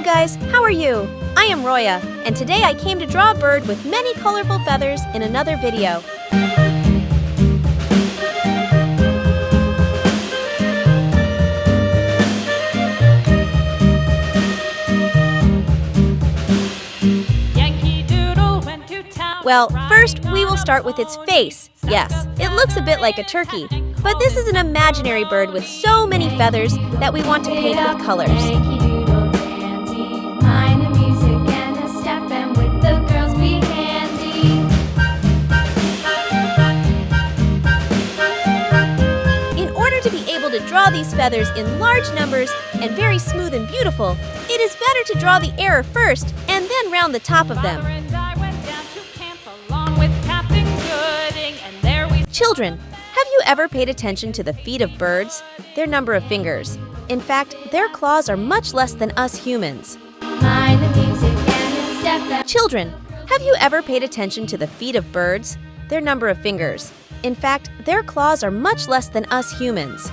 guys, how are you? I am Roya, and today I came to draw a bird with many colorful feathers in another video. Yankee Doodle went to town. Well, first we will start with its face. Yes, it looks a bit like a turkey, but this is an imaginary bird with so many feathers that we want to paint with colors. Yankee Doodle dandy, mind the music and the step, and with the girls be handy. In order to be able to draw these feathers in large numbers and very smooth and beautiful, it is better to draw the error first and then round the top of them. Mother and I went down to camp along with Captain Gooding, and there we Children, have you ever paid attention to the feet of birds? Their number of fingers. In fact, their claws are much less than us humans. Mind the music and the step, and Children, have you ever paid attention to the feet of birds? Their number of fingers. In fact, their claws are much less than us humans.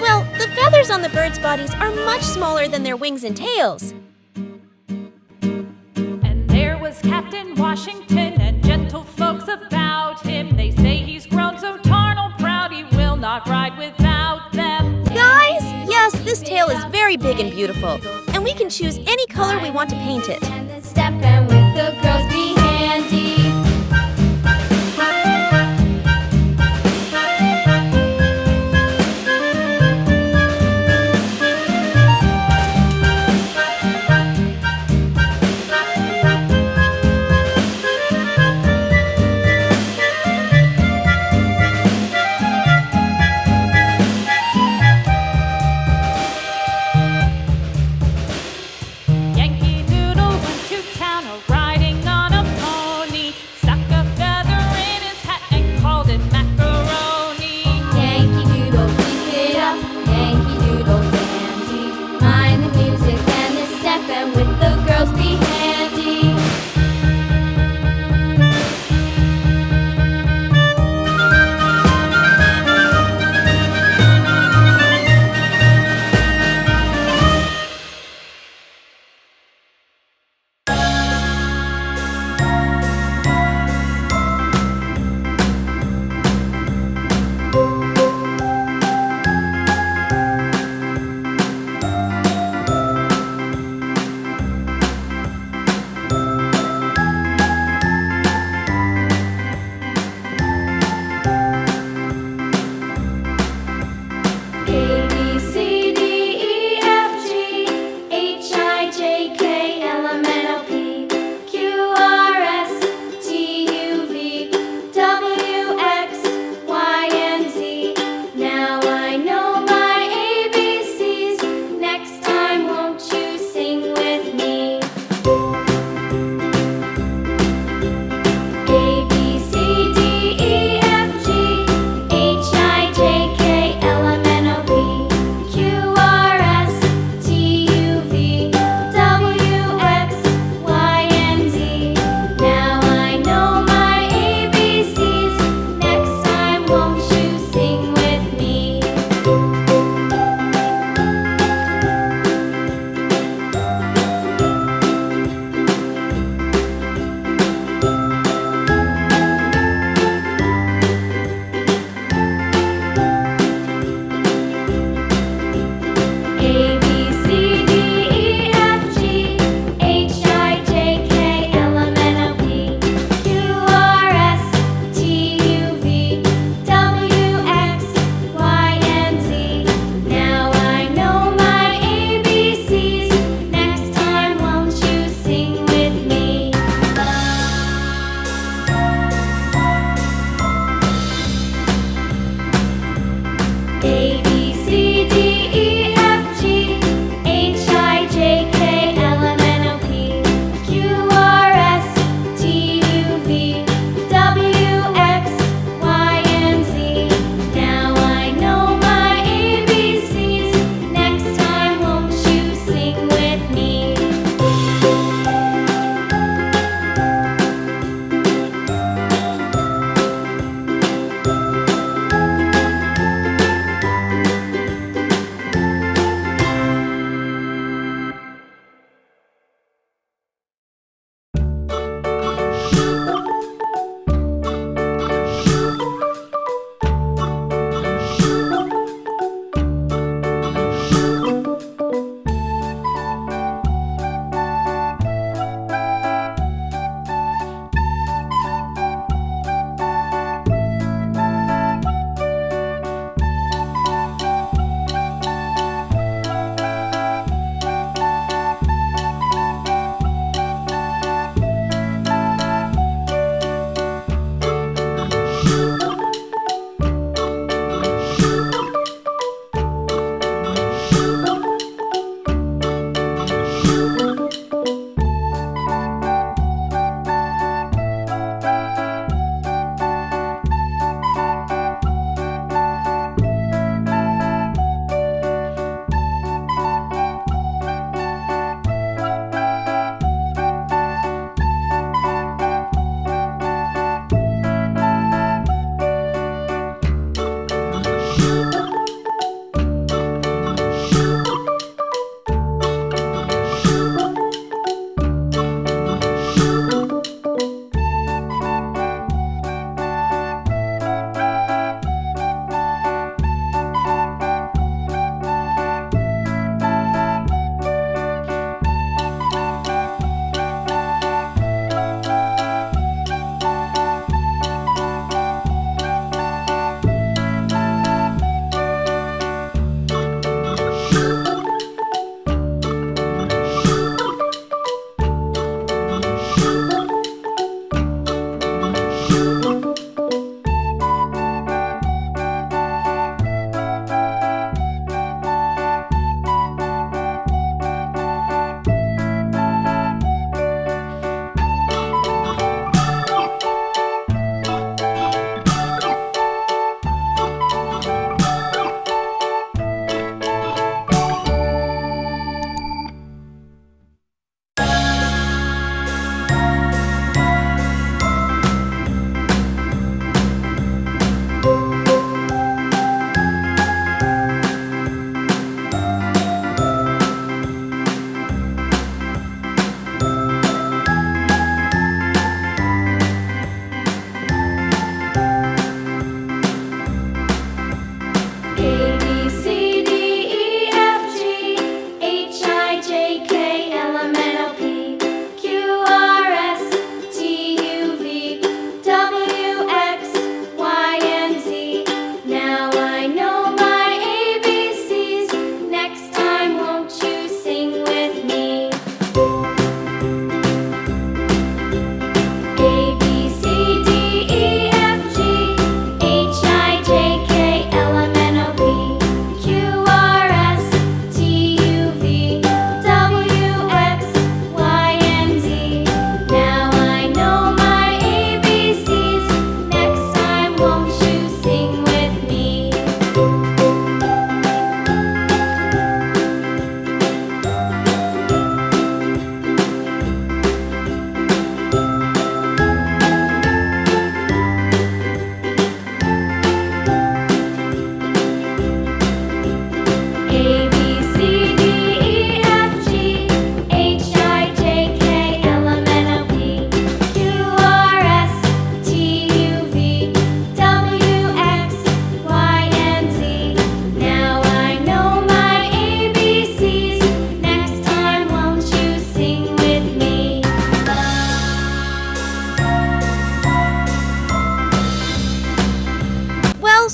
Well, the feathers on the birds' bodies are much smaller than their wings and tails. And there was Captain Washington and gentle folks about him. They say he's grown so tarnal proud he will not ride without them. Guys, yes, this tail is very big and beautiful, and we can choose any color we want to paint it. and the step, and with the girls be handy. Yankee Doodle went to town a riding on a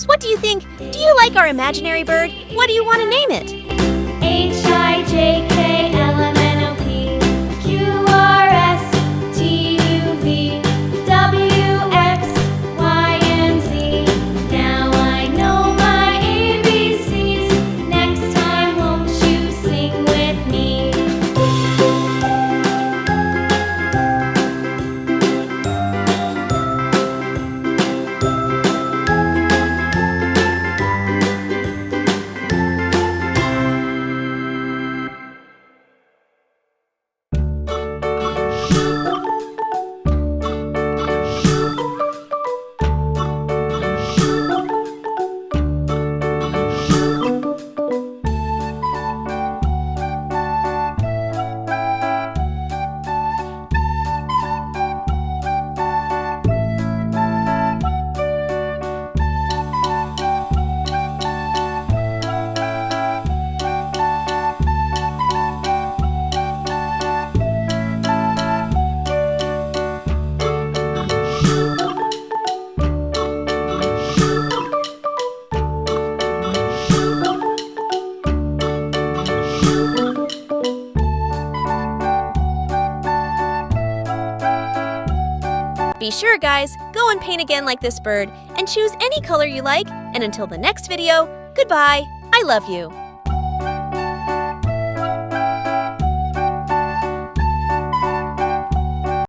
Girls, what do you think? Do you like our imaginary bird? What do you want to name it? HIJKLMNOPQRSTUVWXYZ. Now I know my ABCs. Next time, won't you sing with me? Be sure, guys, go and paint again like this bird and choose any color you like. And until the next video, goodbye. I love you.